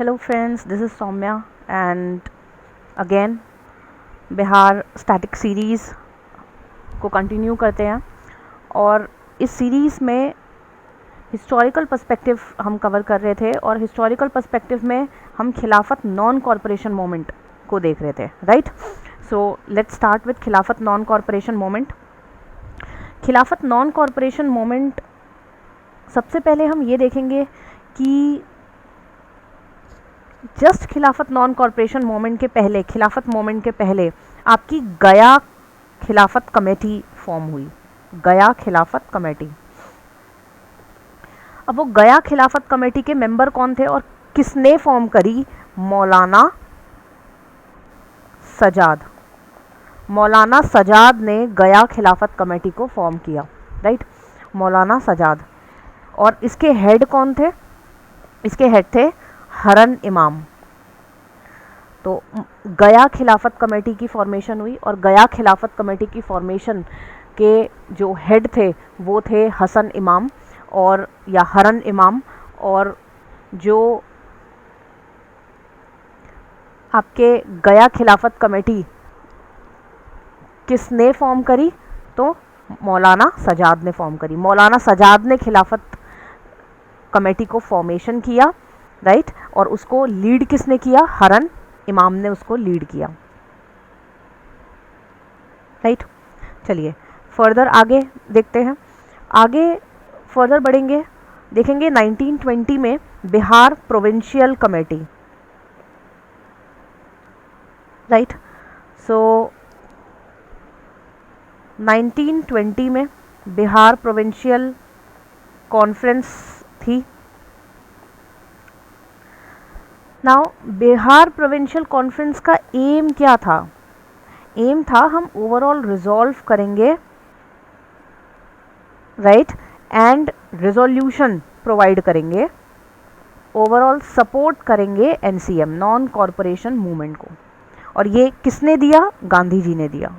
Hello friends, this is Soumya and again Bihar static series को continue करते हैं और इस सीरीज़ में हिस्टोरिकल पर्सपेक्टिव हम कवर कर रहे थे और हिस्टोरिकल पर्सपेक्टिव में हम खिलाफत नॉन कॉरपोरेशन मोमेंट को देख रहे थे, right. So let's start with खिलाफत नॉन कॉरपोरेशन मोमेंट। खिलाफत नॉन कॉरपोरेशन मोमेंट सबसे पहले हम ये देखेंगे कि जस्ट खिलाफत नॉन कॉरपोरेशन मोमेंट के पहले, खिलाफत मोमेंट के पहले आपकी गया खिलाफत कमेटी फॉर्म हुई, गया खिलाफत कमेटी। अब वो गया खिलाफत कमेटी के मेंबर कौन थे और किसने फॉर्म करी? मौलाना सजाद। मौलाना सजाद ने गया खिलाफत कमेटी को फॉर्म किया, राइट, मौलाना सजाद। और इसके हेड कौन थे? इसके हेड थे हरन इमाम। तो गया खिलाफत कमेटी की फॉर्मेशन हुई और गया खिलाफत कमेटी की फॉर्मेशन के जो हेड थे वो थे हसन इमाम और या हरन इमाम। और जो आपके गया खिलाफत कमेटी किसने फॉर्म करी? तो मौलाना सजाद ने फॉर्म करी। मौलाना सजाद ने खिलाफत कमेटी को फॉर्मेशन किया, राइट, और उसको लीड किसने किया? हरन इमाम ने उसको लीड किया, राइट। चलिए फर्दर आगे देखते हैं, आगे फर्दर बढ़ेंगे, देखेंगे 1920 में बिहार प्रोविंशियल कमेटी, राइट। सो 1920 में बिहार प्रोविंशियल कॉन्फ्रेंस थी। नाउ बिहार प्रोविंशियल कॉन्फ्रेंस का एम क्या था? एम था हम ओवरऑल रिजॉल्व करेंगे, राइट, एंड रिजोल्यूशन प्रोवाइड करेंगे, ओवरऑल सपोर्ट करेंगे एनसीएम नॉन कॉरपोरेशन मूवमेंट को। और ये किसने दिया? गांधी जी ने दिया,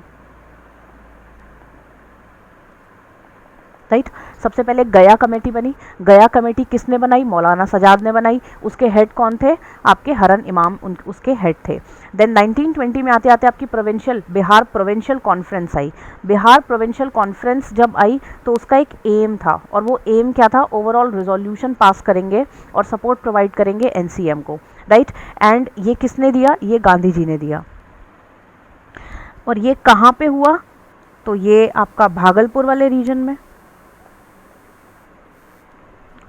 राइट। सबसे पहले गया कमेटी बनी। गया कमेटी किसने बनाई? मौलाना सजाद ने बनाई। उसके हेड कौन थे? आपके हरन इमाम उसके हेड थे। देन 1920 में आते आते आपकी प्रोविंशियल बिहार प्रोविंशियल कॉन्फ्रेंस आई। बिहार प्रोविंशियल कॉन्फ्रेंस जब आई तो उसका एक एम था और वो एम क्या था? ओवरऑल रिजोल्यूशन पास करेंगे और सपोर्ट प्रोवाइड करेंगे एनसीएम को, राइट। एंड ये किसने दिया? ये गांधी जी ने दिया। और ये कहाँ पे हुआ? तो ये आपका भागलपुर वाले रीजन में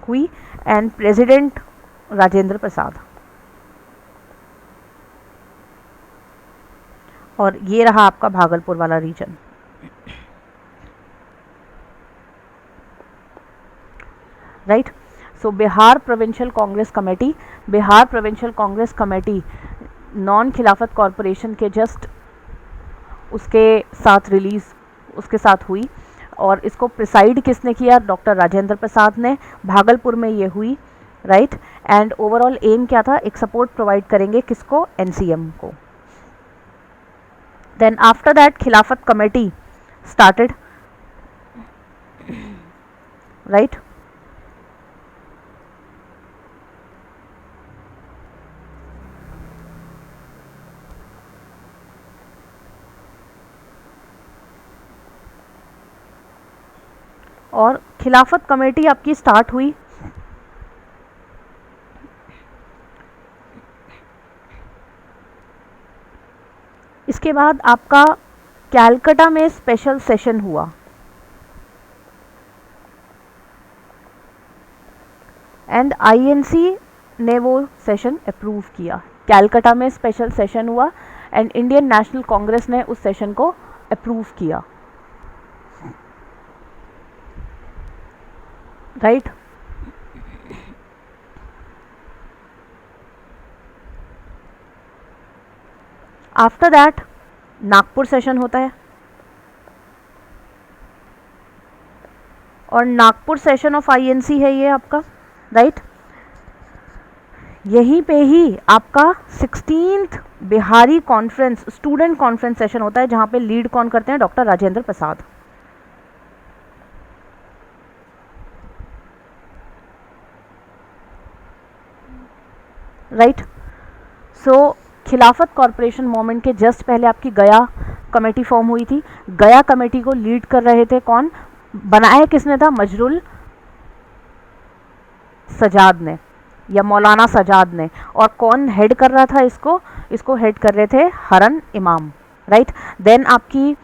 हुई एंड प्रेसिडेंट राजेंद्र प्रसाद। और ये रहा आपका भागलपुर वाला region, right. So Bihar provincial Congress Committee, Bihar provincial Congress Committee non Khilafat corporation के जस्ट उसके साथ रिलीज उसके साथ हुई और इसको प्रिसाइड किसने किया? डॉक्टर राजेंद्र प्रसाद ने। भागलपुर में ये हुई, राइट। एंड ओवरऑल एम क्या था? एक सपोर्ट प्रोवाइड करेंगे किसको? एनसीएम को। देन आफ्टर दैट खिलाफत कमेटी स्टार्टेड, राइट। और खिलाफत कमेटी आपकी स्टार्ट हुई इसके बाद आपका कैलकाटा में स्पेशल सेशन हुआ एंड आईएनसी ने वो सेशन अप्रूव किया। कैलकाटा में स्पेशल सेशन हुआ एंड इंडियन नेशनल कांग्रेस ने उस सेशन को अप्रूव किया, right. After that Nagpur session होता है और नागपुर सेशन ऑफ आईएनसी है ये आपका, राइट। यहीं पे ही आपका 16th Bihari conference student conference session होता है जहां पे लीड कौन करते हैं? डॉक्टर राजेंद्र प्रसाद। राइट। सो खिलाफत कॉरपोरेशन मूवमेंट के जस्ट पहले आपकी गया कमेटी फॉर्म हुई थी। गया कमेटी को लीड कर रहे थे कौन, बनाया किसने था, मजरुल सजाद ने या मौलाना सजाद ने। और कौन हेड कर रहा था इसको, इसको हेड कर रहे थे हरन इमाम, राइट। देन आपकी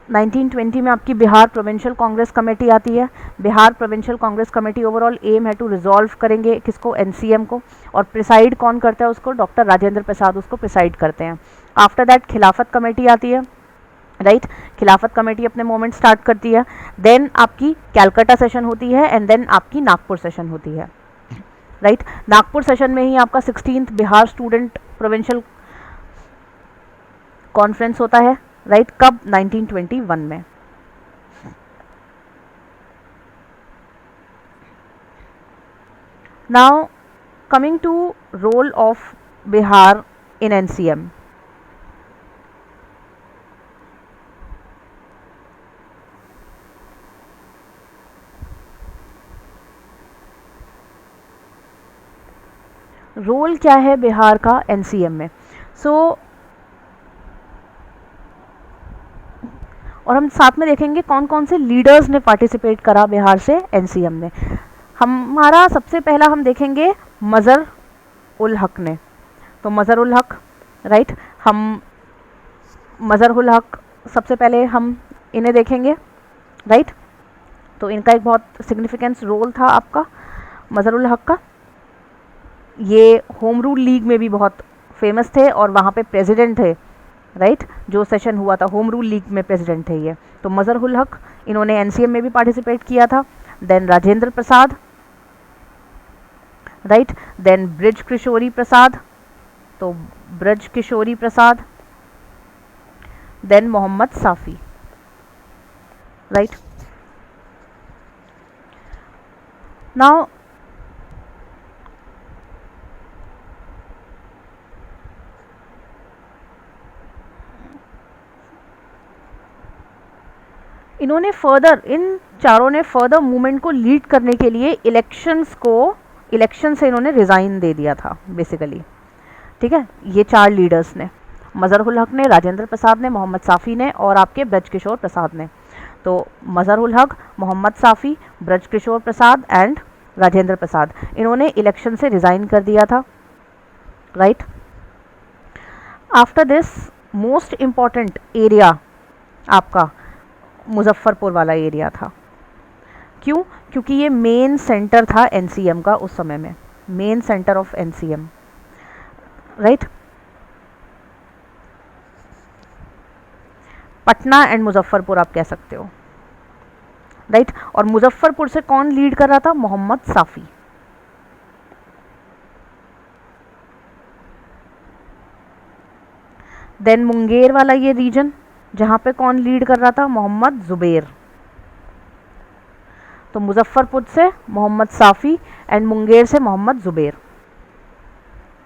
1920 में आपकी बिहार प्रोविंशियल कांग्रेस कमेटी आती है। Bihar provincial Congress committee overall aim है टू रिजॉल्व करेंगे किसको, एनसीएम को। और प्रिसाइड कौन करता है उसको, डॉक्टर राजेंद्र प्रसाद उसको प्रिसाइड करते हैं। आफ्टर दैट खिलाफत कमेटी आती है, राइट। खिलाफत कमेटी अपने मूवमेंट स्टार्ट करती है। देन आपकी कैलकाटा सेशन होती है एंड देन आपकी नागपुर सेशन होती है, राइट। नागपुर सेशन में ही आपका 16th Bihar student provincial conference होता है, राइट। कब, 1921 में। Now coming to role of Bihar in NCM. Role क्या है बिहार का एनसीएम में। और हम साथ में देखेंगे कौन कौन से लीडर्स ने पार्टिसिपेट करा बिहार से एनसीएम में। हमारा सबसे पहला हम देखेंगे मज़र उल हक ने। तो मज़र उल हक, राइट। हम मज़र उल हक सबसे पहले हम इन्हें देखेंगे, राइट। तो इनका एक बहुत सिग्निफिकेंस रोल था आपका मज़र उल हक का। ये होम रूल लीग में भी बहुत फेमस थे और वहाँ पे प्रेसिडेंट थे, राइट। जो सेशन हुआ था होम रूल लीग में प्रेसिडेंट थे ये। तो मज़र उल हक, इन्होंने एनसीएम में भी पार्टिसिपेट किया था। Then Rajendra Prasad, right. Then Braj Kishori Prasad, तो Braj Kishori Prasad. Then Mohammad Safi, right. Now इन्होंने फर्दर, इन चारों ने फर्दर मूवमेंट को लीड करने के लिए इलेक्शन से इन्होंने रिज़ाइन दे दिया था बेसिकली, ठीक है। ये चार लीडर्स ने, मज़र उल हक ने, राजेंद्र प्रसाद ने, मोहम्मद साफ़ी ने और आपके ब्रज किशोर प्रसाद ने। तो मज़र उल हक, मोहम्मद साफ़ी, ब्रज किशोर प्रसाद एंड राजेंद्र प्रसाद, इन्होंने इलेक्शन से रिज़ाइन कर दिया था, right. After this most important area आपका मुजफ्फरपुर वाला एरिया था। क्यों, क्योंकि ये मेन सेंटर था एनसीएम का उस समय में, main centre of NCM, right. Patna and Muzaffarpur आप कह सकते हो, राइट। और मुजफ्फरपुर से कौन लीड कर रहा था, मोहम्मद साफ़ी। देन मुंगेर वाला ये रीजन जहाँ पे कौन लीड कर रहा था, मोहम्मद ज़ुबैर। तो मुजफ्फरपुर से मोहम्मद साफ़ी एंड मुंगेर से मोहम्मद ज़ुबैर।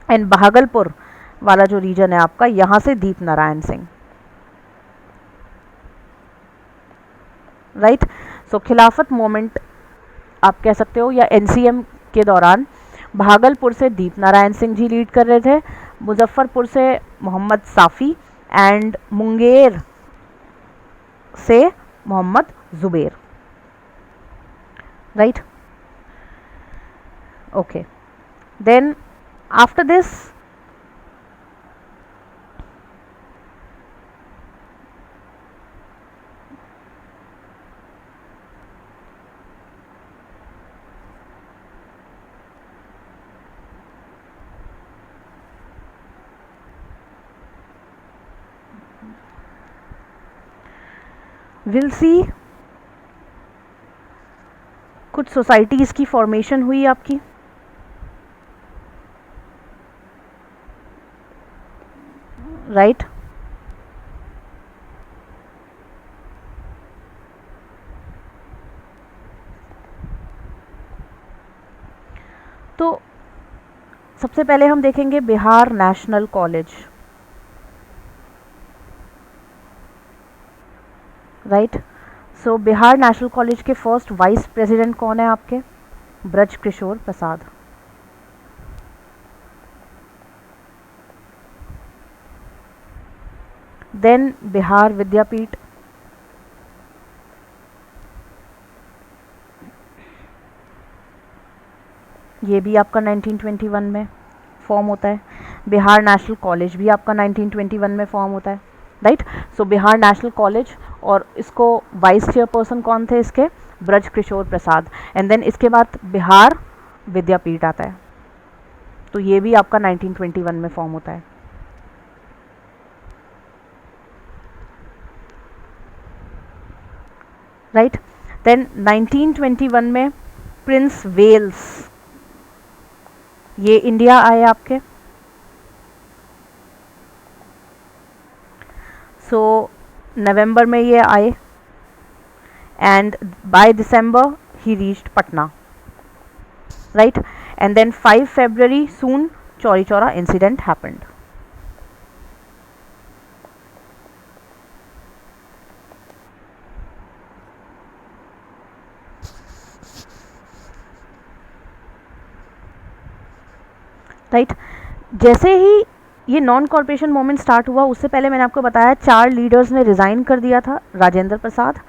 एंड भागलपुर वाला जो रीजन है आपका, यहाँ से दीप नारायण सिंह, राइट। सो खिलाफत मोमेंट आप कह सकते हो या एनसीएम के दौरान भागलपुर से दीप नारायण सिंह जी लीड कर रहे थे, मुजफ्फरपुर से मोहम्मद साफ़ी एंड मुंगेर से Mohammad Zubair, right. Okay, then after this will see कुछ सोसाइटीज़ की फॉर्मेशन हुई आपकी, राइट। तो सबसे पहले हम देखेंगे Bihar national college, right. So Bihar national college के फर्स्ट वाइस प्रेसिडेंट कौन है आपके, ब्रज किशोर प्रसाद, देन बिहार विद्यापीठ, ये भी आपका 1921 में फॉर्म होता है। बिहार नेशनल कॉलेज भी आपका 1921 में फॉर्म होता है, right. So Bihar national college, और इसको वाइस चेयरपर्सन कौन थे इसके, ब्रज किशोर प्रसाद। एंड देन इसके बाद बिहार विद्यापीठ आता है, तो ये भी आपका 1921 में फॉर्म होता है, राइट। देन 1921 में प्रिंस वेल्स, ये इंडिया आए आपके। सो नवंबर में ये आए, and by December he reached Patna, right. And then 5 February soon Chauri Chaura incident happened. Right, जैसे ही ये नॉन कॉर्पोरेशन मूवमेंट स्टार्ट हुआ, उससे पहले मैंने आपको बताया 4 लीडर्स ने रिज़ाइन कर दिया था, राजेंद्र प्रसाद,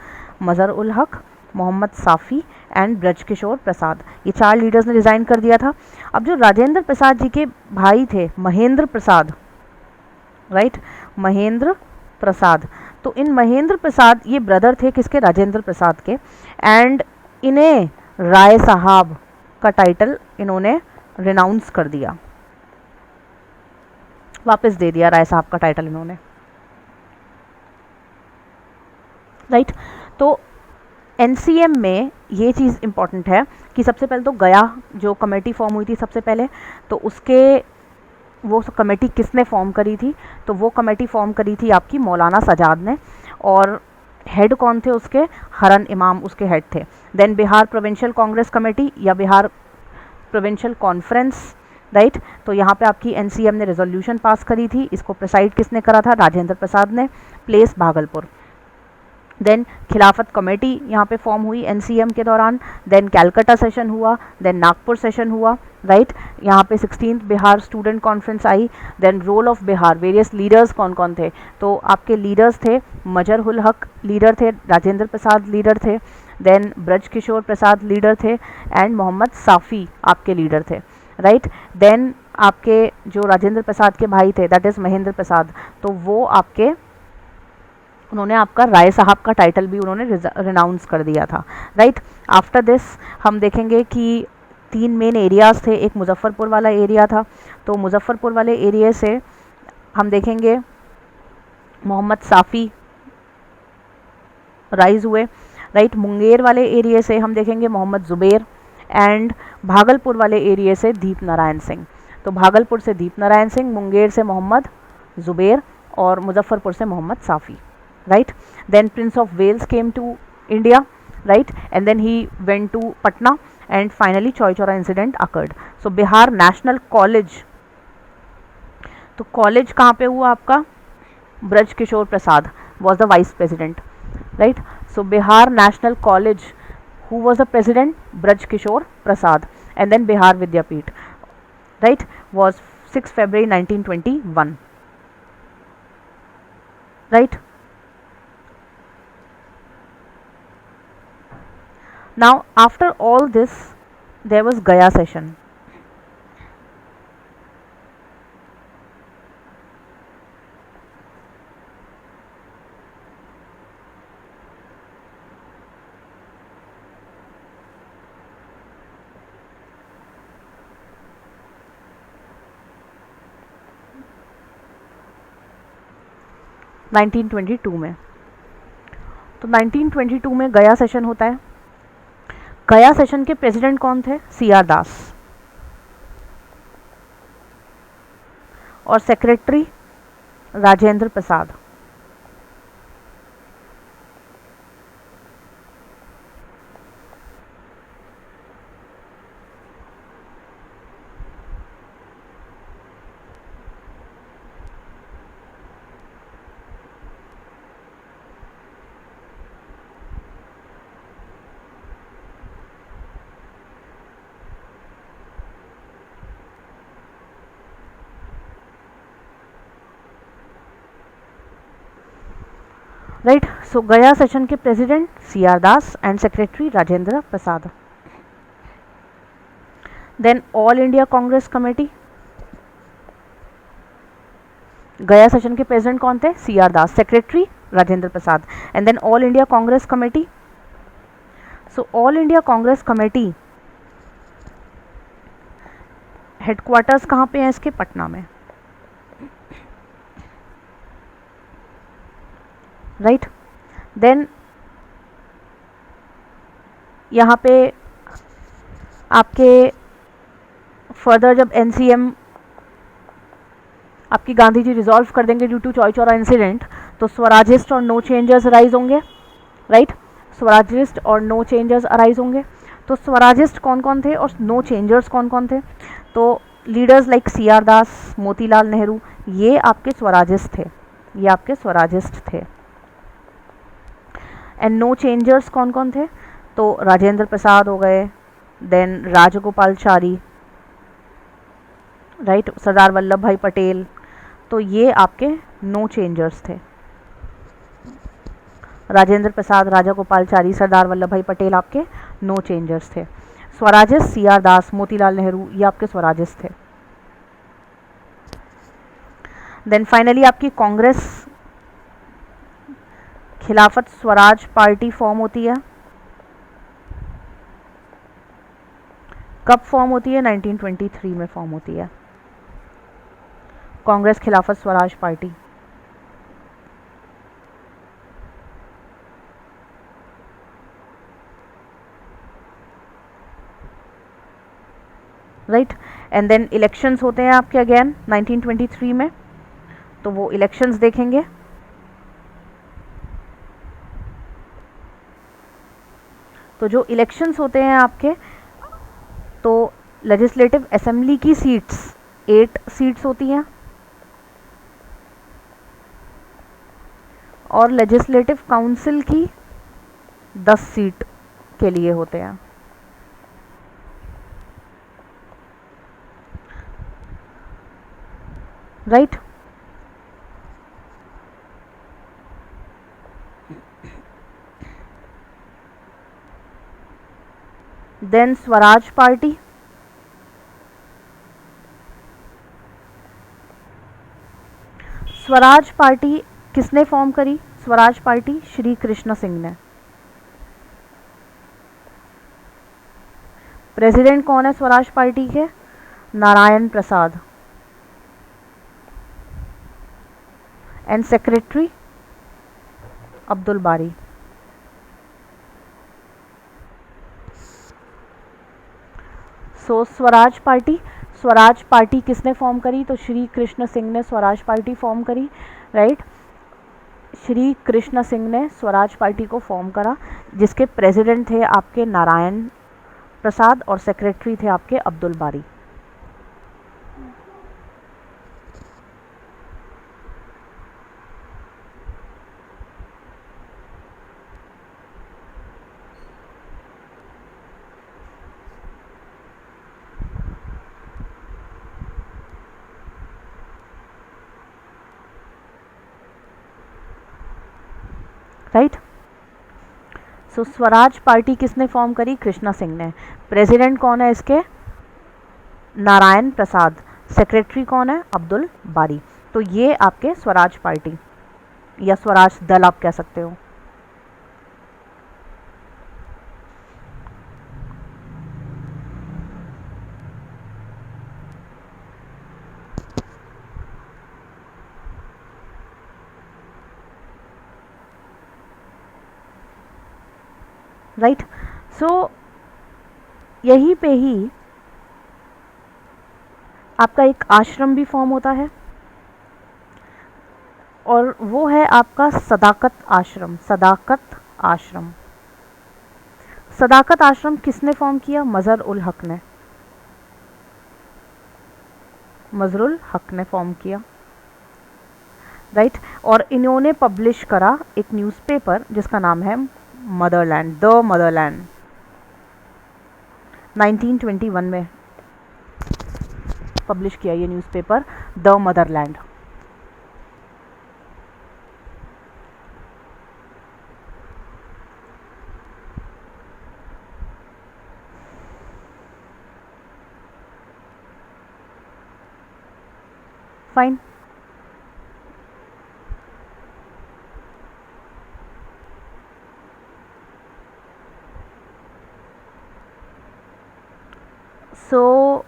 मज़र उल हक, मोहम्मद साफ़ी एंड ब्रज किशोर प्रसाद। ये 4 लीडर्स ने रिज़ाइन कर दिया था। अब जो राजेंद्र प्रसाद जी के भाई थे महेंद्र प्रसाद, राइट, महेंद्र प्रसाद, तो इन महेंद्र प्रसाद, ये ब्रदर थे किसके, राजेंद्र प्रसाद के, एंड इन्हें राय साहब का टाइटल इन्होंने रिनाउंस कर दिया, वापस दे दिया राय साहब का टाइटल इन्होंने, राइट। तो एनसीएम में ये चीज़ इम्पॉर्टेंट है कि सबसे पहले तो गया जो कमेटी फॉर्म हुई थी सबसे पहले, तो उसके वो कमेटी किसने फॉर्म करी थी, तो वो कमेटी फॉर्म करी थी आपकी मौलाना सजाद ने, और हेड कौन थे उसके, हरन इमाम उसके हेड थे। Then Bihar provincial Congress committee या बिहार प्रोविंशियल कॉन्फ्रेंस, राइट, तो यहाँ पे आपकी एनसीएम ने रेजोल्यूशन पास करी थी, इसको प्रेसाइड किसने करा था, राजेंद्र प्रसाद ने, place Bhagalpur. Then Khilafat committee यहाँ पे फॉर्म हुई एनसीएम के दौरान, देन कैलकाटा सेशन हुआ, देन नागपुर सेशन हुआ, राइट, यहाँ पे 16th बिहार स्टूडेंट कॉन्फ्रेंस आई। Then role of Bihar, various leaders कौन कौन थे, तो आपके लीडर्स थे मजर उल हक लीडर थे, राजेंद्र प्रसाद लीडर थे, देन ब्रज किशोर प्रसाद लीडर थे, एंड मोहम्मद साफ़ी आपके लीडर थे, राइट। देन आपके जो राजेंद्र प्रसाद के भाई थे, दैट इज़ महेंद्र प्रसाद, तो वो आपके, उन्होंने आपका राय साहब का टाइटल भी उन्होंने रिनाउंस कर दिया था, राइट। आफ्टर दिस हम देखेंगे कि 3 मेन एरियाज़ थे, एक मुजफ्फरपुर वाला एरिया था, तो मुजफ्फरपुर वाले एरिया से हम देखेंगे मोहम्मद साफ़ी राइज हुए, राइट। मुंगेर वाले एरिया से हम देखेंगे मोहम्मद ज़ुबैर, एंड भागलपुर वाले एरिया से दीप नारायण सिंह। तो भागलपुर से दीप नारायण सिंह, मुंगेर से मोहम्मद ज़ुबैर, और मुजफ्फरपुर से Mohammad साफ़ी, right. Then Prince of Wales came to India, right, and then he went to Patna, and finally Choi Chora incident occurred. So Bihar National College, तो कॉलेज कहाँ पे हुआ आपका, ब्रज किशोर प्रसाद was the vice president, right. So Bihar National College, who was the president, Braj Kishore Prasad, and then Bihar Vidyapeeth, right, was 6 February 1921, right. Now after all this there was Gaya session. में 1922 में, तो 1922 में गया session होता है। गया session के president कौन थे, CR दास, और secretary Rajendra Prasad. Right. So Gaya session के president C R Das and secretary Rajendra Prasad. Then all India Congress committee, Gaya session के प्रेसिडेंट कौन थे? C R Das, secretary Rajendra Prasad. And then all India Congress committee, so all India Congress committee headquarters कहाँ पे हैं इसके? पटना में, राइट। देन यहाँ पे आपके फर्दर जब एनसीएम आपकी गांधी जी रिजॉल्व कर देंगे due to Chauri Chaura incident, तो स्वराजिस्ट और नो चेंजर्स अराइज होंगे, राइट। स्वराजिस्ट और नो चेंजर्स अराइज होंगे। तो स्वराजिस्ट कौन कौन थे और नो चेंजर्स कौन कौन थे? तो लीडर्स लाइक सी आर दास, मोतीलाल नेहरू, ये आपके स्वराजिस्ट थे, ये आपके स्वराजिस्ट थे। एंड नो चेंजर्स कौन कौन थे? तो राजेंद्र प्रसाद हो गए, देन राजगोपालचारी, राइट, सरदार वल्लभ भाई पटेल, तो ये आपके नो चेंजर्स थे। राजेंद्र प्रसाद, राजागोपालचारी, सरदार वल्लभ भाई पटेल आपके नो चेंजर्स थे। स्वराजिस्ट सी आर दास, मोतीलाल नेहरू, ये आपके स्वराजिस्ट थे। देन फाइनली आपकी कांग्रेस खिलाफत स्वराज पार्टी फॉर्म होती है। कब फॉर्म होती है? 1923 में फॉर्म होती है Congress Khilafat Swaraj party. Right. And then elections होते हैं आपके अगेन 1923 में, तो वो इलेक्शंस देखेंगे। तो जो इलेक्शंस होते हैं आपके, तो लेजिस्लेटिव असेंबली की सीट्स 8 सीट्स होती हैं और लेजिस्लेटिव काउंसिल की 10 सीट के लिए होते हैं, right. Then Swaraj party, Swaraj party किसने फॉर्म करी? स्वराज पार्टी श्री कृष्ण सिंह ने। प्रेसिडेंट कौन है स्वराज पार्टी के? Narayan Prasad. And secretary Abdul Bari. So Swaraj party किसने फॉर्म करी? तो श्री कृष्ण सिंह ने स्वराज पार्टी फॉर्म करी, राइट। श्री कृष्ण सिंह ने स्वराज पार्टी को फॉर्म करा, जिसके प्रेसिडेंट थे आपके नारायण प्रसाद और सेक्रेटरी थे आपके अब्दुल बारी। राइट। सो स्वराज पार्टी किसने फॉर्म करी? कृष्णा सिंह ने। प्रेसिडेंट कौन है इसके? नारायण प्रसाद। सेक्रेटरी कौन है? अब्दुल बारी। तो ये आपके स्वराज पार्टी या स्वराज दल आप कह सकते हो। राइट। सो यहीं पे ही आपका एक आश्रम भी फॉर्म होता है और वो है आपका सदाकत आश्रम। सदाकत आश्रम, सदाकत आश्रम किसने फॉर्म किया? मजहर उल हक ने। मजहरुल हक ने फॉर्म किया, राइट। और इन्होंने पब्लिश करा एक न्यूज़पेपर जिसका नाम है मदरलैंड, द मदरलैंड। 1921 में पब्लिश किया ये newspaper the Motherland. Fine. So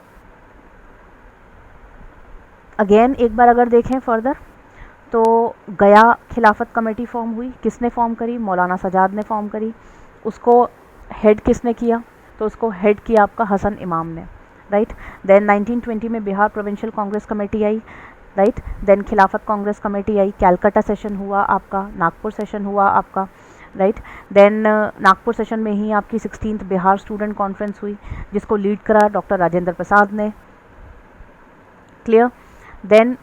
again एक बार अगर देखें फर्दर, तो गया खिलाफत कमेटी फॉर्म हुई, किसने फॉर्म करी? मौलाना सजाद ने फॉर्म करी। उसको हेड किसने किया? तो उसको हेड किया आपका हसन इमाम ने, राइट। देन 1920 में बिहार प्रोविंशियल कांग्रेस कमेटी आई, राइट। देन खिलाफत कांग्रेस कमेटी आई, कैलकाटा सेशन हुआ आपका, नागपुर सेशन हुआ आपका, राइट। देन नागपुर सेशन में ही आपकी 16th बिहार स्टूडेंट कॉन्फ्रेंस हुई, जिसको लीड करा डॉक्टर राजेंद्र प्रसाद ने, क्लियर। देन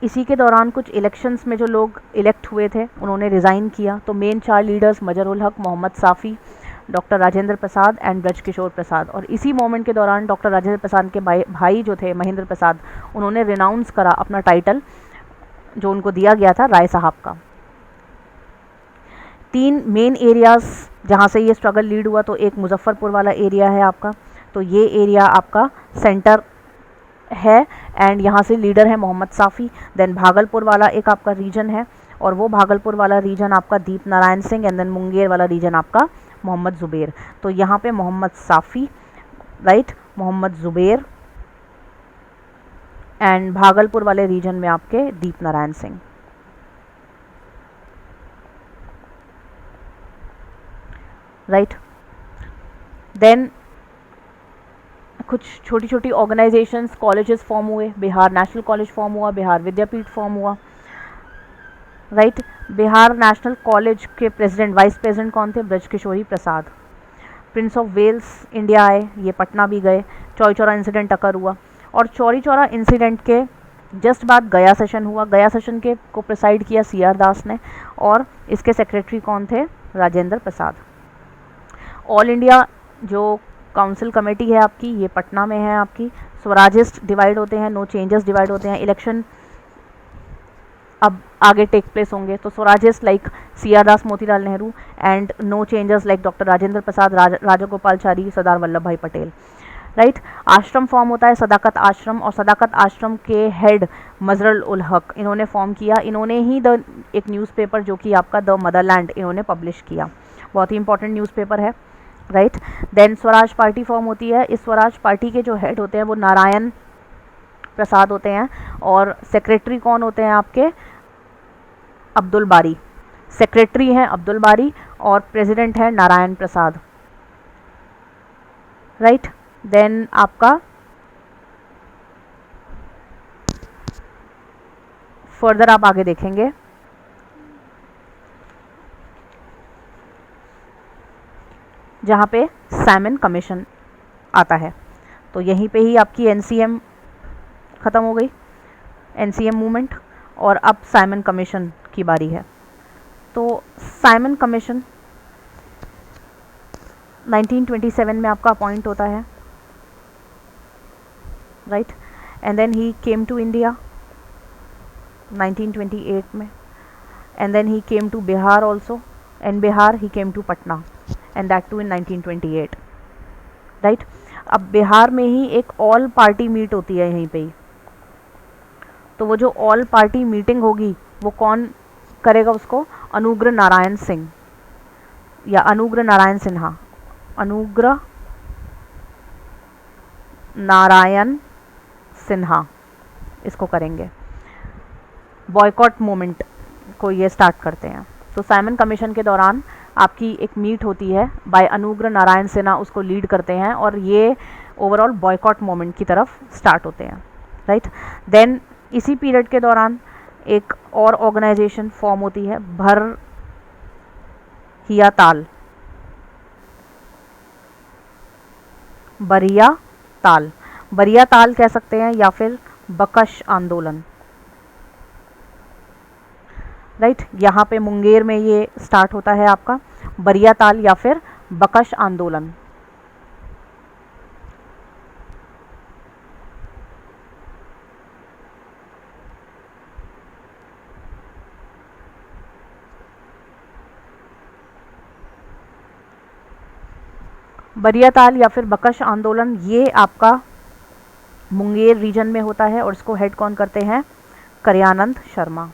इसी के दौरान कुछ इलेक्शंस में जो लोग इलेक्ट हुए थे उन्होंने रिज़ाइन किया। तो main 4 leaders Mazhar ul Haq, Mohammad Safi, doctor Rajendra Prasad and Braj Kishore Prasad. और इसी मोमेंट के दौरान डॉक्टर राजेंद्र प्रसाद के भाई जो थे महेंद्र प्रसाद, उन्होंने रिनाउंस करा अपना टाइटल जो उनको दिया गया था राय साहब का। 3 मेन एरियाज़ जहाँ से ये स्ट्रगल लीड हुआ, तो एक मुजफ्फरपुर वाला एरिया है आपका, तो ये एरिया आपका सेंटर है एंड यहाँ से लीडर है मोहम्मद साफ़ी। देन भागलपुर वाला एक आपका रीजन है, और वो भागलपुर वाला रीजन आपका दीप नारायण सिंह, एंड देन मुंगेर वाला रीजन आपका मोहम्मद ज़ुबैर। तो यहाँ पे मोहम्मद साफ़ी, राइट, मोहम्मद ज़ुबैर, एंड भागलपुर वाले रीजन में आपके दीप नारायण सिंह, राइट। देन कुछ छोटी छोटी ऑर्गेनाइजेशंस, कॉलेजेस फॉर्म हुए। बिहार नेशनल कॉलेज फॉर्म हुआ, बिहार विद्यापीठ फॉर्म हुआ, राइट। बिहार नेशनल कॉलेज के प्रेसिडेंट, वाइस प्रेसिडेंट कौन थे? ब्रज किशोरी प्रसाद। प्रिंस ऑफ वेल्स इंडिया आए, ये पटना भी गए। चौरी चौरा इंसिडेंट अकर हुआ, और चौरी चौरा इंसिडेंट के जस्ट बाद गया सेशन हुआ। गया सेशन के को प्रिसाइड किया CR दास ने, और इसके सेक्रेटरी कौन थे? राजेंद्र प्रसाद। ऑल इंडिया जो काउंसिल कमेटी है आपकी, ये पटना में है आपकी। स्वराजिस्ट डिवाइड होते हैं, नो चेंजेस डिवाइड होते हैं। इलेक्शन अब आगे टेक प्लेस होंगे, तो Swarajist like CR Das, Motilal Nehru, and no changes like doctor Rajendra Prasad, Raja Gopalachari, Sardar Vallabh Bhai Patel, right. आश्रम फॉर्म होता है, सदाकत आश्रम, और सदाकत आश्रम के हेड मजर उल हक इन्होंने फॉर्म किया। इन्होंने ही एक न्यूज़पेपर जो कि आपका द मदरलैंड इन्होंने पब्लिश किया, बहुत ही इंपॉर्टेंट न्यूज़पेपर है, right. Then Swaraj party form होती है। इस स्वराज पार्टी के जो हेड होते हैं वो नारायण प्रसाद होते हैं, और सेक्रेटरी कौन होते हैं आपके? अब्दुल बारी। सेक्रेटरी हैं अब्दुल बारी, और प्रेसिडेंट है नारायण प्रसाद, राइट। देन आपका फर्दर आप आगे देखेंगे, जहाँ पे साइमन कमीशन आता है, तो यहीं पे ही आपकी NCM ख़त्म हो गई, NCM मूवमेंट, और अब साइमन कमीशन की बारी है। तो साइमन कमीशन 1927 में आपका अपॉइंट होता है, right, and then he came to India 1928 में, and then he came to Bihar also, and Bihar he came to Patna, and that too in 1928, right. अब बिहार में ही एक ऑल पार्टी मीट होती है यहीं पे ही, तो वो जो ऑल पार्टी मीटिंग होगी वो कौन करेगा उसको? अनुग्रह नारायण सिंह, या अनुग्रह नारायण सिन्हा, अनुग्रह नारायण सिन्हा इसको करेंगे। बॉयकॉट मूवमेंट को ये स्टार्ट करते हैं। तो साइमन कमीशन के दौरान आपकी एक मीट होती है बाय अनुग्रह नारायण सिन्हा, उसको लीड करते हैं, और ये ओवरऑल बॉयकॉट मूवमेंट की तरफ स्टार्ट होते हैं, राइट। देन इसी पीरियड के दौरान एक और ऑर्गेनाइजेशन फॉर्म होती है, बरिया ताल कह सकते हैं, या फिर बकश आंदोलन, राइट। यहाँ पे मुंगेर में ये स्टार्ट होता है आपका बरिया ताल या फिर बकश आंदोलन। बरिया ताल या फिर बकश आंदोलन, ये आपका मुंगेर रीजन में होता है और इसको हेड कौन करते हैं? करयानंद शर्मा।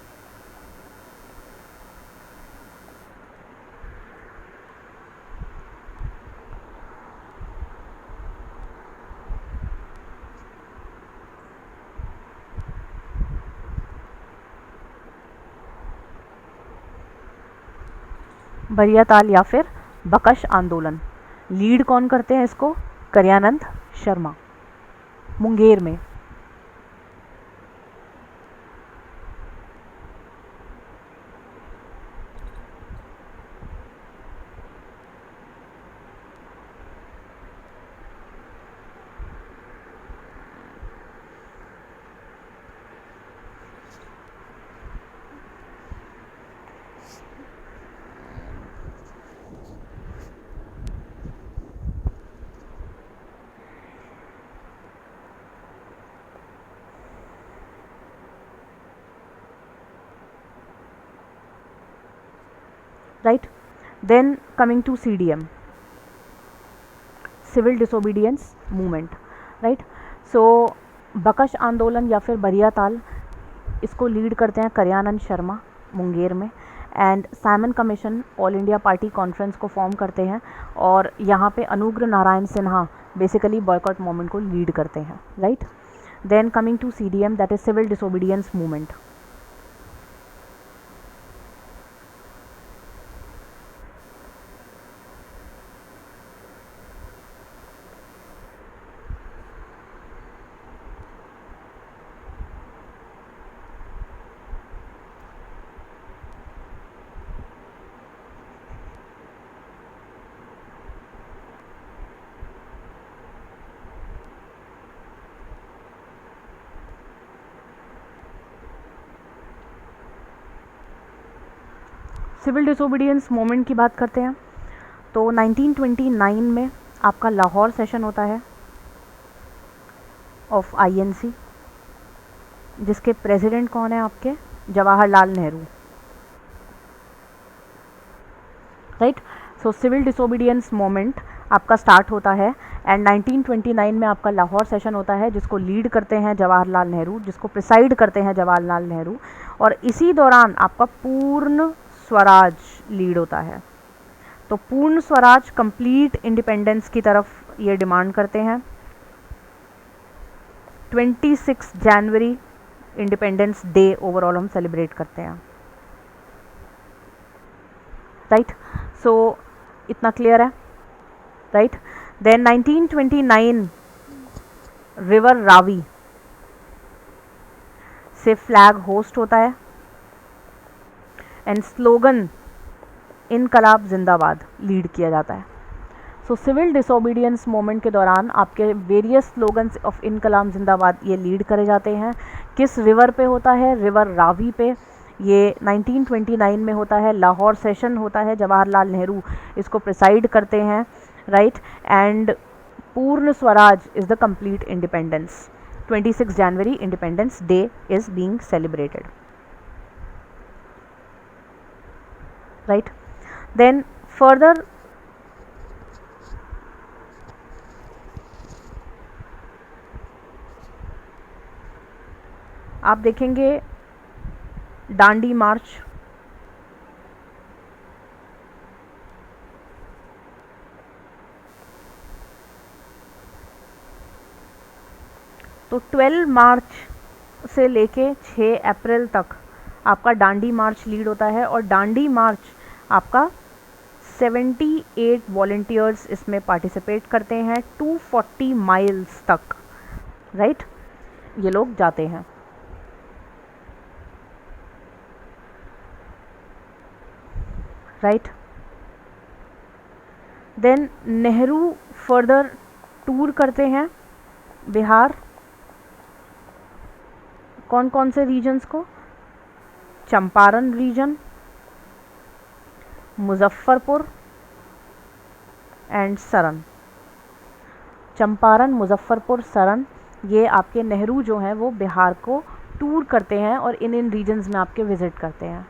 बरिया ताल या फिर बकश आंदोलन, लीड कौन करते हैं इसको? करयानंद शर्मा, मुंगेर में। Right, then coming to CDM, civil disobedience movement. Right, so Bakasht आंदोलन या फिर बरिया ताल, इसको लीड करते हैं करयानंद शर्मा, मुंगेर में। And Simon Commission All India Party Conference को फॉर्म करते हैं और यहाँ पे Anugrah Narayan Sinha basically boycott movement को लीड करते हैं। Right, then coming to CDM, that is civil disobedience movement. Civil disobedience movement की बात करते हैं तो 1929 में आपका लाहौर सेशन होता है ऑफ INC, जिसके प्रेसिडेंट कौन है आपके? Jawaharlal Nehru. Right, so civil disobedience movement आपका स्टार्ट होता है एंड 1929 में आपका लाहौर सेशन होता है, जिसको लीड करते हैं जवाहरलाल नेहरू, जिसको प्रिसाइड करते हैं जवाहरलाल नेहरू। और इसी दौरान आपका पूर्ण स्वराज लीड होता है। तो पूर्ण स्वराज, कंप्लीट इंडिपेंडेंस की तरफ ये डिमांड करते हैं। 26 जनवरी इंडिपेंडेंस डे ओवरऑल हम सेलिब्रेट करते हैं। राइट, सो इतना क्लियर है। राइट, देन 1929 रिवर रावी से फ्लैग होस्ट होता है एंड स्लोगन इनकलाब जिंदाबाद लीड किया जाता है। सो सिविल डिसोबीडियंस मूवमेंट के दौरान आपके वेरियस स्लोगन्स ऑफ इनकलाब जिंदाबाद ये लीड करे जाते हैं। किस रिवर पे होता है? रिवर रावी पे। ये 1929 में होता है, लाहौर सेशन होता है, जवाहरलाल नेहरू इसको प्रिसाइड करते हैं। Right, and Purna Swaraj is the complete independence. 26 जनवरी independence day is being celebrated. Right, then further आप देखेंगे दांडी मार्च, तो 12 मार्च से लेके 6 अप्रैल तक आपका दांडी मार्च लीड होता है और दांडी मार्च आपका 78 वॉलंटियर्स इसमें पार्टिसिपेट करते हैं 240 माइल्स तक। राइट, ये लोग जाते हैं। Right, then Nehru further tour करते हैं बिहार। कौन कौन से रीजन्स को? Champaran region, Muzaffarpur and Saran. चंपारण, मुजफ्फरपुर, सरन, ये आपके नेहरू जो हैं वो बिहार को टूर करते हैं और इन रीजन्स में आपके विजिट करते हैं।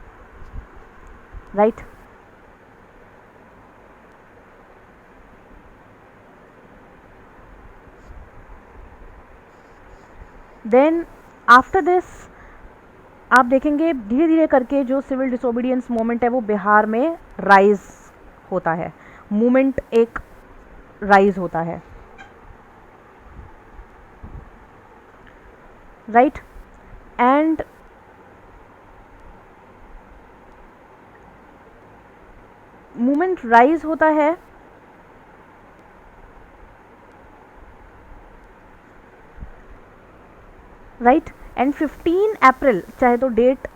राइट, देन आफ्टर दिस आप देखेंगे धीरे धीरे करके जो सिविल डिसोबीडियंस मूवमेंट है वो बिहार में राइज होता है, मूवमेंट एक राइज होता है, राइट। एंड मूवमेंट राइज होता है, राइट। एंड 15 अप्रैल, चाहे तो डेट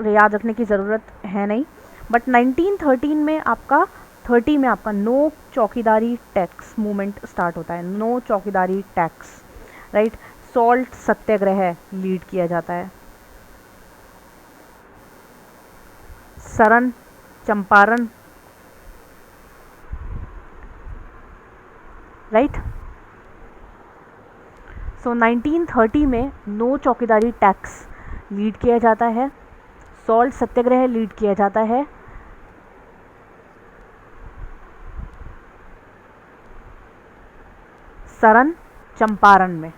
याद रखने की ज़रूरत है नहीं, बट 1913 में आपका 30 में आपका no chaukidari tax movement start होता है, no chaukidari tax, right. Salt सत्याग्रह लीड किया जाता है, सरन, चंपारण, राइट। सो 1930 में नो चौकीदारी टैक्स लीड किया जाता है, सॉल्ट सत्याग्रह लीड किया जाता है, सरन, चंपारण में,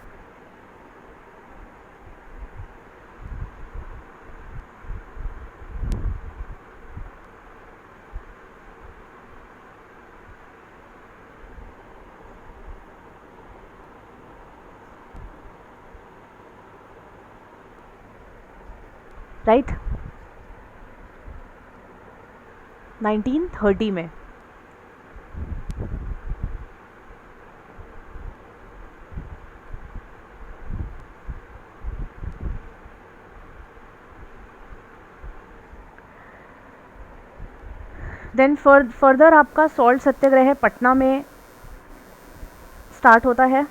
राइट। 1930 में देन फर्दर आपका सॉल्ट सत्याग्रह पटना में स्टार्ट होता है,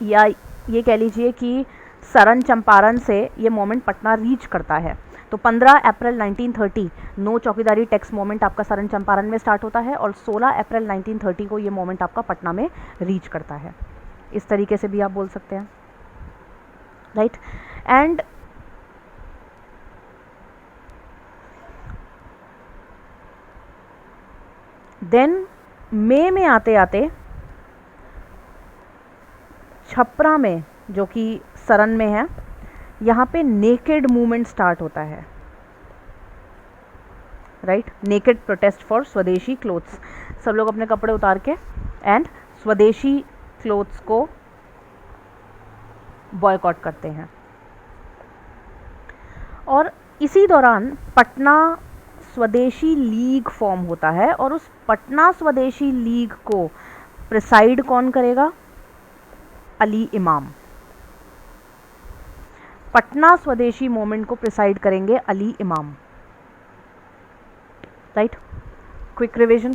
या ये कह लीजिए कि सरन चंपारण से ये मोमेंट पटना रीच करता है। तो 15 April 1930 no chaukidari tax moment आपका सरन चंपारण में स्टार्ट होता है, और 16 अप्रैल 1930 को ये मोमेंट आपका पटना में रीच करता है। इस तरीके से भी आप बोल सकते हैं, राइट। एंड देन मई में आते आते छपरा में, जो कि सरन में है, यहाँ पे नेकेड मूवमेंट स्टार्ट होता है, राइट। नेकेड प्रोटेस्ट फॉर स्वदेशी क्लोथ्स, सब लोग अपने कपड़े उतार के एंड स्वदेशी क्लोथ्स को बॉयकॉट करते हैं। और इसी दौरान पटना स्वदेशी लीग फॉर्म होता है, और उस पटना स्वदेशी लीग को प्रिसाइड कौन करेगा? अली इमाम। पटना स्वदेशी मूवमेंट को प्रिसाइड करेंगे Ali Imam, right. Quick revision,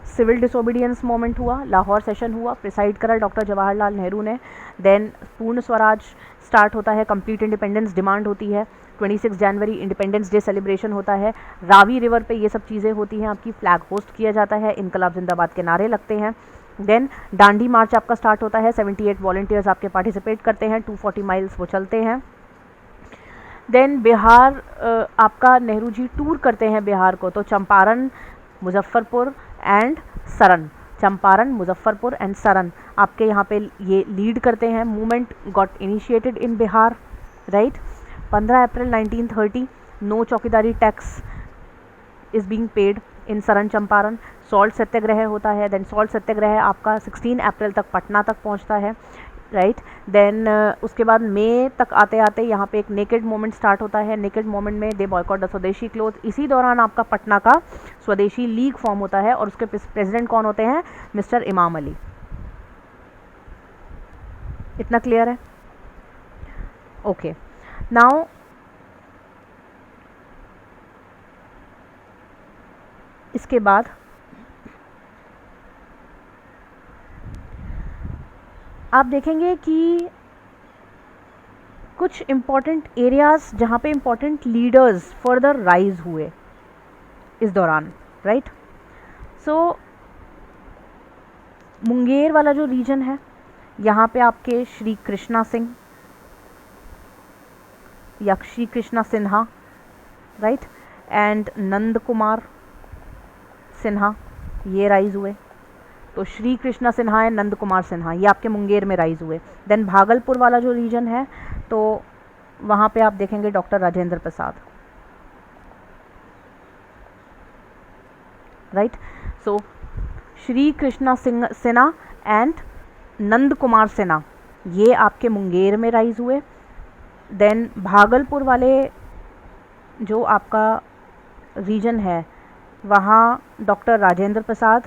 civil disobedience movement हुआ, लाहौर सेशन हुआ, प्रिसाइड करा डॉक्टर जवाहरलाल नेहरू ने। देन पूर्ण स्वराज स्टार्ट होता है, कंप्लीट इंडिपेंडेंस डिमांड होती है, 26 जनवरी इंडिपेंडेंस डे सेलिब्रेशन होता है, रावी रिवर पे ये सब चीज़ें होती हैं, आपकी फ्लैग होस्ट किया जाता है, इनकलाब जिंदाबाद के नारे लगते हैं। देन डांडी मार्च आपका स्टार्ट होता है, 78 वॉलंटियर्स आपके पार्टिसिपेट करते हैं, 240 माइल्स वो चलते हैं। देन बिहार आपका नेहरू जी टूर करते हैं बिहार को, तो चंपारण, मुजफ्फरपुर एंड सरन, चंपारण, मुजफ्फरपुर एंड सरन आपके यहाँ पे ये लीड करते हैं। Movement got initiated in Bihar, right. 15 April 1930 no chaukidari tax is being paid in Saran Champaran. Salt satyagraha होता है, देन सॉल्ट सत्याग्रह आपका 16 अप्रैल तक पटना तक पहुंचता है, राइट। देन उसके बाद मई तक आते आते यहाँ पे एक नेकेड मोमेंट स्टार्ट होता है, नेकेड मोमेंट में दे बॉयकॉट द स्वदेशी क्लोथ। इसी दौरान आपका पटना का स्वदेशी लीग फॉर्म होता है, और उसके प्रेसिडेंट कौन होते हैं? मिस्टर इमाम अली। इतना क्लियर है? ओके, नाउ इसके बाद आप देखेंगे कि कुछ इम्पॉर्टेंट एरियाज़ जहाँ पे इम्पॉर्टेंट लीडर्स फर्दर राइज हुए इस दौरान, राइट। सो मुंगेर वाला जो रीजन है, यहाँ पे आपके श्री कृष्णा सिंह या श्री कृष्णा सिन्हा, राइट, एंड नंद कुमार सिन्हा, ये राइज हुए। तो श्री कृष्णा सिन्हा है, नंद कुमार सिन्हा, ये आपके मुंगेर में राइज हुए। देन भागलपुर वाला जो रीजन है तो वहाँ पे आप देखेंगे doctor Rajendra Prasad, right. So Shri Krishna Sinha and Nand Kumar Sinha ये आपके मुंगेर में राइज हुए। देन भागलपुर वाले जो आपका रीजन है वहाँ doctor Rajendra Prasad,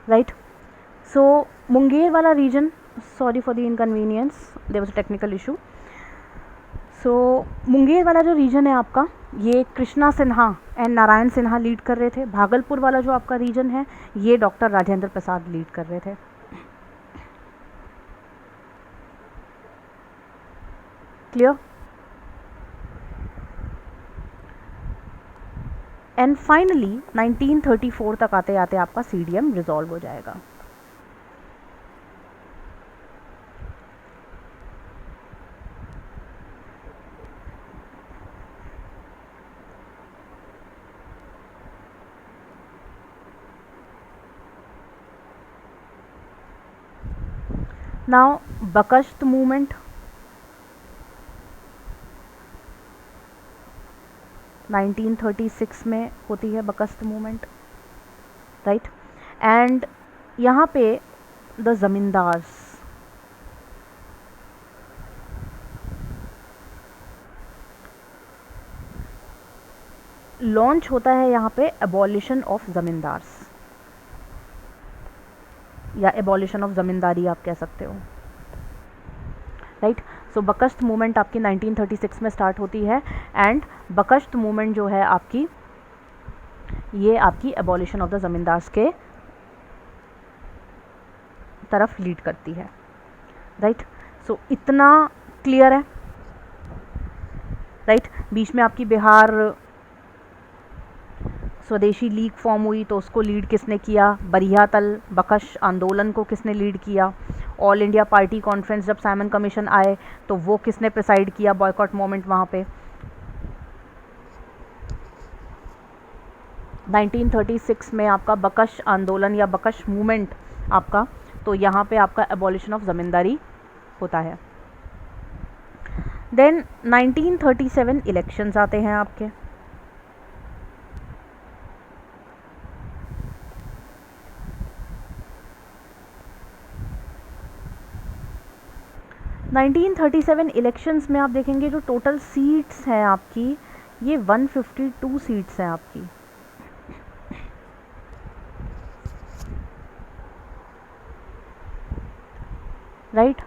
right. So Munger वाला region, sorry for the inconvenience, there was a technical issue. So Munger वाला जो रीजन है आपका, ये कृष्णा सिन्हा एंड नारायण सिन्हा लीड कर रहे थे। भागलपुर वाला जो आपका रीजन है ये डॉक्टर राजेंद्र प्रसाद लीड कर रहे थे। क्लियर। एंड फाइनली 1934 तक आते आते आपका सीडीएम रिजॉल्व हो जाएगा। नाउ बकश्त मूवमेंट 1936 में होती है, बकश्त मूवमेंट, राइट। एंड यहाँ पे द ज़मींदार्स, लॉन्च होता है यहाँ पे एबॉलिशन ऑफ ज़मींदार्स या एबॉलिशन ऑफ ज़मींदारी आप कह सकते हो, राइट। सो बकश्त मूवमेंट आपकी 1936 में स्टार्ट होती है एंड बकश्त मूवमेंट जो है आपकी, ये आपकी एबॉलिशन ऑफ द ज़मींदार्स के तरफ लीड करती है, राइट। सो इतना क्लियर है, राइट। बीच में आपकी बिहार स्वदेशी लीग फॉर्म हुई तो उसको लीड किसने किया, बरियातल बकश आंदोलन को किसने लीड किया। ऑल इंडिया पार्टी कॉन्फ्रेंस जब साइमन कमीशन आए तो वो किसने प्रिसाइड किया, बॉयकॉट मोमेंट वहाँ पे। 1936 में आपका बकश आंदोलन या बकश मूवमेंट आपका, तो यहाँ पे आपका एबॉलिशन ऑफ ज़मींदारी होता है। देन 1937 इलेक्शंस आते हैं आपके। नाइनटीन 37 इलेक्शंस में आप देखेंगे जो टोटल सीट्स हैं आपकी, ये 152 सीट्स हैं आपकी, राइट।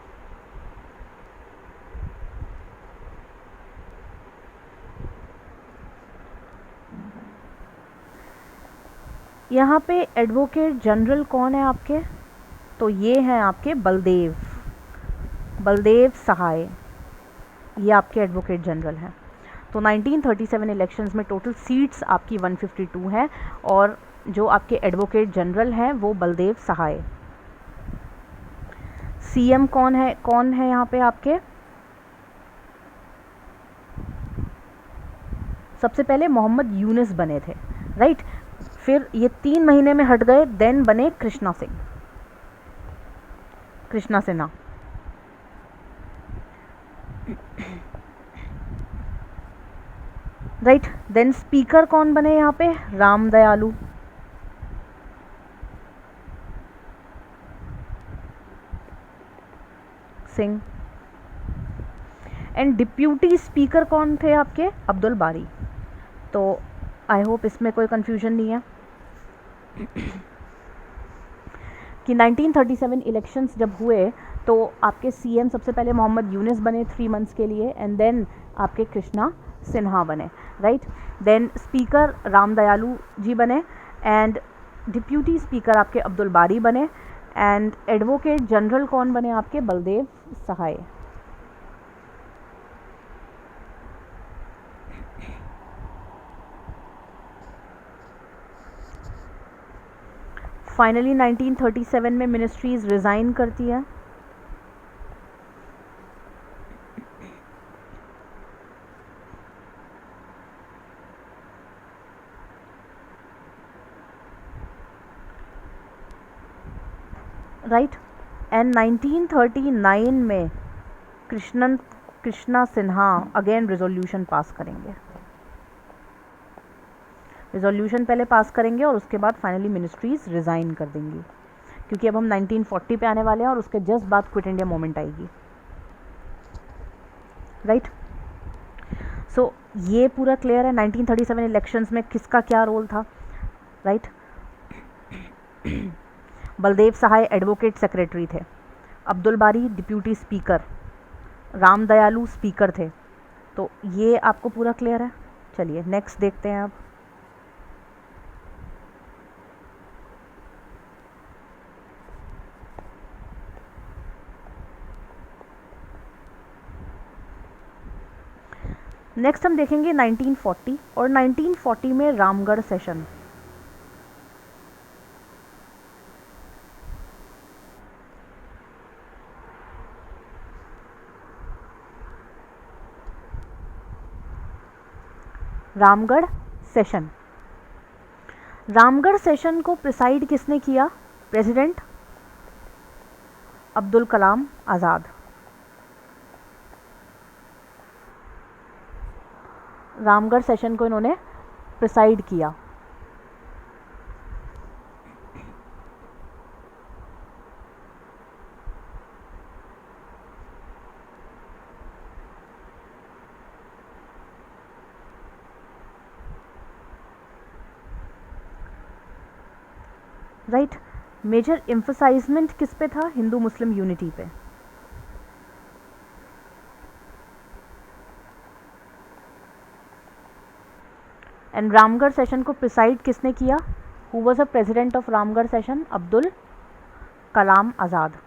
यहाँ पे एडवोकेट जनरल कौन है आपके, तो ये हैं आपके बलदेव सहाय, ये आपके एडवोकेट जनरल हैं। तो 1937 इलेक्शंस में टोटल सीट्स आपकी 152 हैं और जो आपके एडवोकेट जनरल हैं वो बलदेव सहाय। सीएम कौन है यहाँ पे आपके, सबसे पहले मोहम्मद यूनुस बने थे, राइट। फिर ये 3 महीने में हट गए, देन बने Krishna Sinha, right. Then speaker कौन बने यहाँ पे, राम दयालु सिंह, एंड डिप्यूटी स्पीकर कौन थे आपके? अब्दुल बारी। तो आई होप इसमें कोई कन्फ्यूजन नहीं है कि 1937 इलेक्शंस जब हुए तो आपके सीएम सबसे पहले मोहम्मद यूनिस बने 3 मंथ्स के लिए, एंड देन आपके कृष्णा सिन्हा बने, राइट। देन स्पीकर राम दयालू जी बने, एंड डिप्यूटी स्पीकर आपके अब्दुल बारी बने, एंड एडवोकेट जनरल कौन बने आपके? बलदेव सहाय। फाइनली 1937 में मिनिस्ट्रीज रिज़ाइन करती है। राइट, एंड 1939 में Krishna Sinha again resolution pass करेंगे। रिजोल्यूशन पहले पास करेंगे और उसके बाद फाइनली मिनिस्ट्रीज रिज़ाइन कर देंगी, क्योंकि अब हम 1940 पे आने वाले हैं और उसके जस्ट बाद क्विट इंडिया मूवमेंट आएगी, राइट। सो ये पूरा क्लियर है 1937 इलेक्शंस में किसका क्या रोल था, राइट। बलदेव सहाय एडवोकेट सेक्रेटरी थे, अब्दुल बारी डिप्यूटी स्पीकर, राम दयालू स्पीकर थे। तो ये आपको पूरा क्लियर है। चलिए नेक्स्ट देखते हैं अब। नेक्स्ट हम देखेंगे 1940 और 1940 में Ramgarh session. Ramgarh session, Ramgarh session को प्रिसाइड किसने किया? प्रेसिडेंट अब्दुल कलाम आज़ाद। रामगढ़ सेशन को इन्होंने प्रिसाइड किया। राइट, मेजर एम्फसाइजमेंट किस पे था? हिंदू मुस्लिम यूनिटी पे। एंड रामगढ़ सेशन को प्रिसाइड किसने किया? Who was a president of Ramgarh session? Abdul Kalam Azad.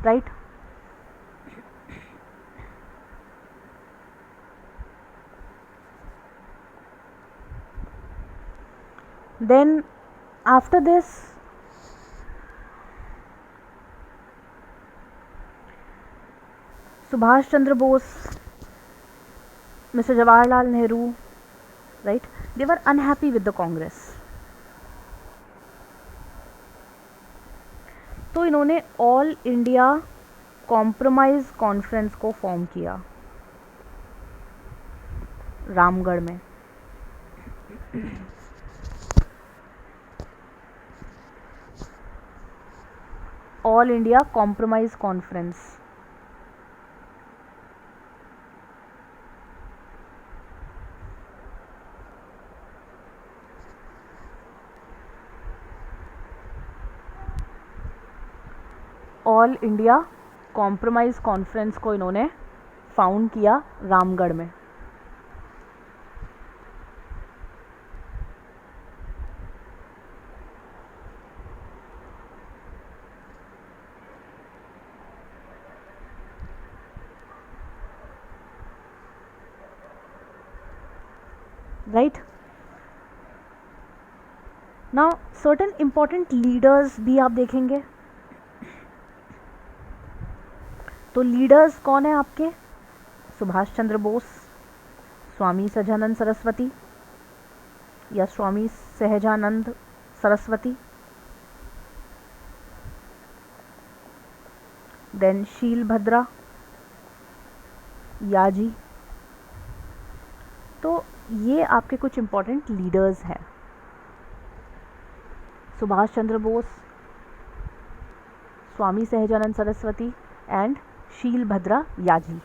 Right, then after this Subhash Chandra Bose, Mr. Jawaharlal Nehru, right, they were unhappy with the Congress. तो इन्होंने all India compromise conference को form किया रामगढ़ में। All India compromise conference, all India compromise conference को इन्होंने found किया रामगढ़ में। Right, now certain important leaders भी आप देखेंगे। तो लीडर्स कौन है आपके? सुभाष चंद्र बोस, स्वामी सहजानंद सरस्वती या स्वामी सहजानंद सरस्वती, देन शीलभद्रा याजी। तो ये आपके कुछ इम्पोर्टेंट लीडर्स हैं, सुभाष चंद्र बोस, स्वामी सहजानंद सरस्वती एंड शीलभद्रा याजी।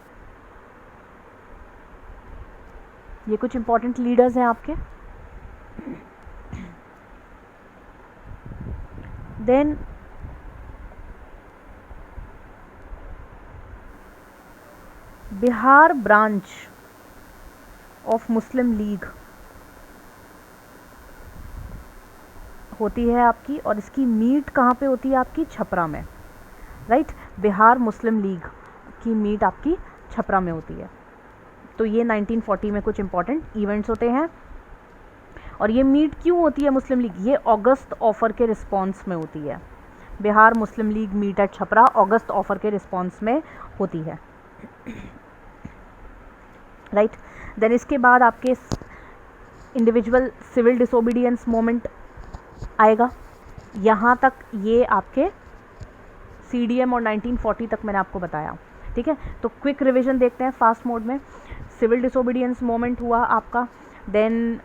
ये कुछ इम्पोर्टेंट लीडर्स हैं आपके। Then Bihar branch of Muslim League होती है आपकी, और इसकी मीट कहाँ पे होती है आपकी? छपरा में, राइट। बिहार मुस्लिम लीग की मीट आपकी छपरा में होती है। तो ये 1940 में कुछ इंपॉर्टेंट इवेंट्स होते हैं। और ये मीट क्यों होती है मुस्लिम लीग? ये अगस्त ऑफर के रिस्पॉन्स में होती है। Bihar Muslim League meet at Chhapra August offer के रिस्पॉन्स में होती है, राइट। देन इसके बाद आपके इंडिविजुअल सिविल डिसोबीडियंस मोमेंट आएगा। यहाँ तक ये आपके CDM और 1940 तक मैंने आपको बताया, ठीक है। तो क्विक रिवीजन देखते हैं फास्ट मोड में। सिविल डिसोबीडियंस मोमेंट हुआ आपका, देन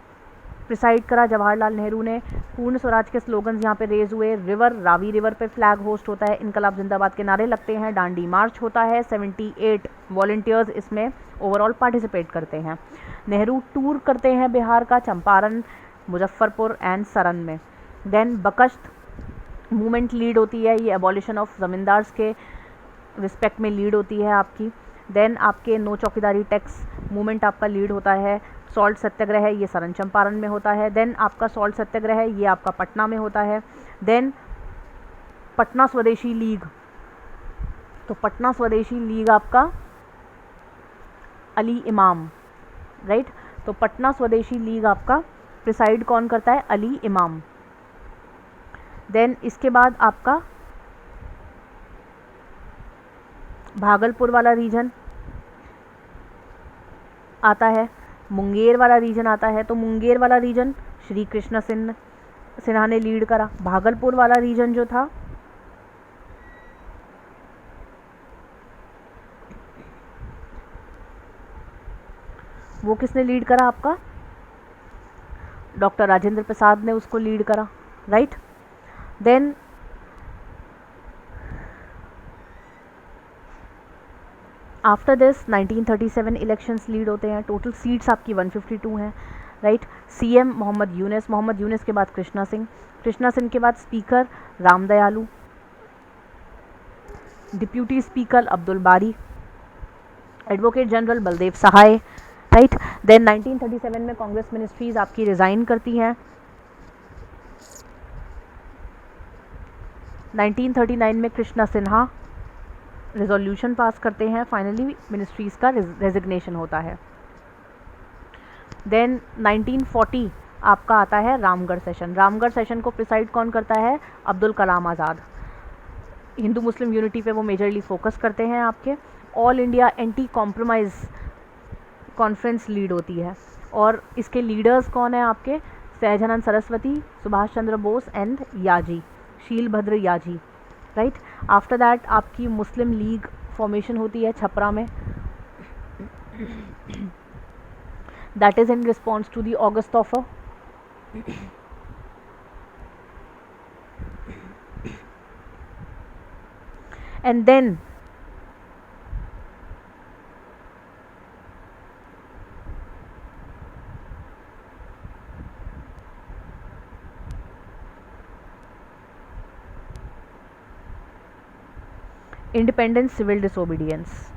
प्रिसाइड करा जवाहरलाल नेहरू ने, पूर्ण स्वराज के स्लोगन्स यहाँ पे रेज हुए, रिवर रावी रिवर पे फ्लैग होस्ट होता है, इनकलाब जिंदाबाद के नारे लगते हैं, डांडी मार्च होता है, 78 वॉलंटियर्स इसमें ओवरऑल पार्टिसिपेट करते हैं। नेहरू टूर करते हैं बिहार का, चंपारण, मुजफ्फरपुर एंड सरन में। देन बकश्त मूवमेंट लीड होती है, ये एबॉलिशन ऑफ ज़मींदार्स के रिस्पेक्ट में लीड होती है आपकी। देन आपके नो चौकीदारी टैक्स मूवमेंट आपका लीड होता है। सॉल्ट सत्याग्रह है, ये सरन चंपारण में होता है। देन आपका सॉल्ट सत्याग्रह है, ये आपका पटना में होता है। देन पटना स्वदेशी लीग, तो पटना स्वदेशी लीग आपका अली इमाम, राइट। तो पटना स्वदेशी लीग आपका प्रिसाइड कौन करता है? अली इमाम। देन इसके बाद आपका भागलपुर वाला रीजन आता है, मुंगेर वाला रीजन आता है। तो मुंगेर वाला रीजन श्री कृष्ण सिन्हा ने लीड करा। भागलपुर वाला रीजन जो था वो किसने लीड करा? आपका डॉक्टर राजेंद्र प्रसाद ने उसको लीड करा, right. Then after this 1937 elections lead होते हैं। टोटल सीट्स आपकी 152 हैं, राइट। CM मोहम्मद यूनुस के बाद कृष्णा सिंह के बाद speaker Ramdayalu, deputy speaker Abdul बारी, एडवोकेट जनरल बलदेव सहाय, राइट। देन 1937 में कांग्रेस मिनिस्ट्रीज आपकी रिज़ाइन करती हैं। 1939 में कृष्णा सिन्हा रेजोल्यूशन पास करते हैं, फाइनली मिनिस्ट्रीज़ का रेजिग्नेशन होता है। देन 1940 आपका आता है रामगढ़ सेशन को प्रिसाइड कौन करता है? अब्दुल कलाम आज़ाद। हिंदू मुस्लिम यूनिटी पे वो मेजरली फोकस करते हैं आपके। All India anti compromise conference lead होती है, और इसके लीडर्स कौन है आपके? Sahajanand Saraswati, Subhash Chandra Bose and Yaji, Sheelbhadra Yaji, right. After that आपकी मुस्लिम लीग फॉर्मेशन होती है छपरा में, that is in response to the August offer. And then independence civil disobedience.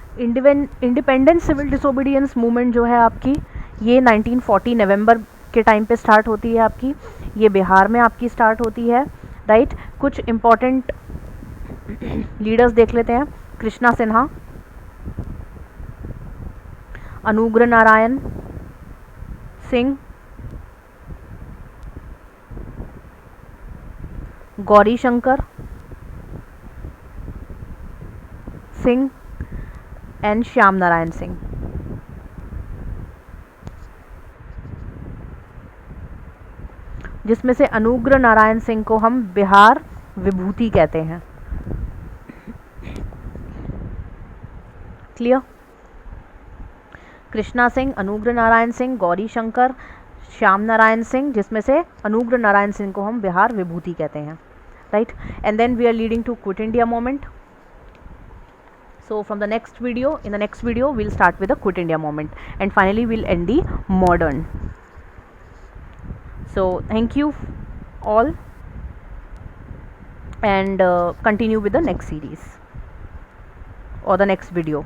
Independence civil disobedience movement जो है आपकी, ये 1940 नवंबर के टाइम पे स्टार्ट होती है आपकी। ये बिहार में आपकी स्टार्ट होती है, राइट। कुछ इम्पोर्टेंट लीडर्स देख लेते हैं। कृष्णा सिन्हा, अनुग्रह नारायण सिंह, गौरी शंकर सिंह एंड श्याम नारायण सिंह। जिसमें से अनुग्रह नारायण सिंह को हम बिहार विभूति कहते हैं। क्लियर? कृष्णा सिंह, अनुग्रह नारायण सिंह, गौरी शंकर, श्याम नारायण सिंह, जिसमें से अनुग्रह नारायण सिंह को हम बिहार विभूति कहते हैं, right? And then we are leading to quit India movement. So from the next video, in the next video we'll start with the quit India movement, and finally we'll end the modern. So thank you all, and continue with the next series or the next video.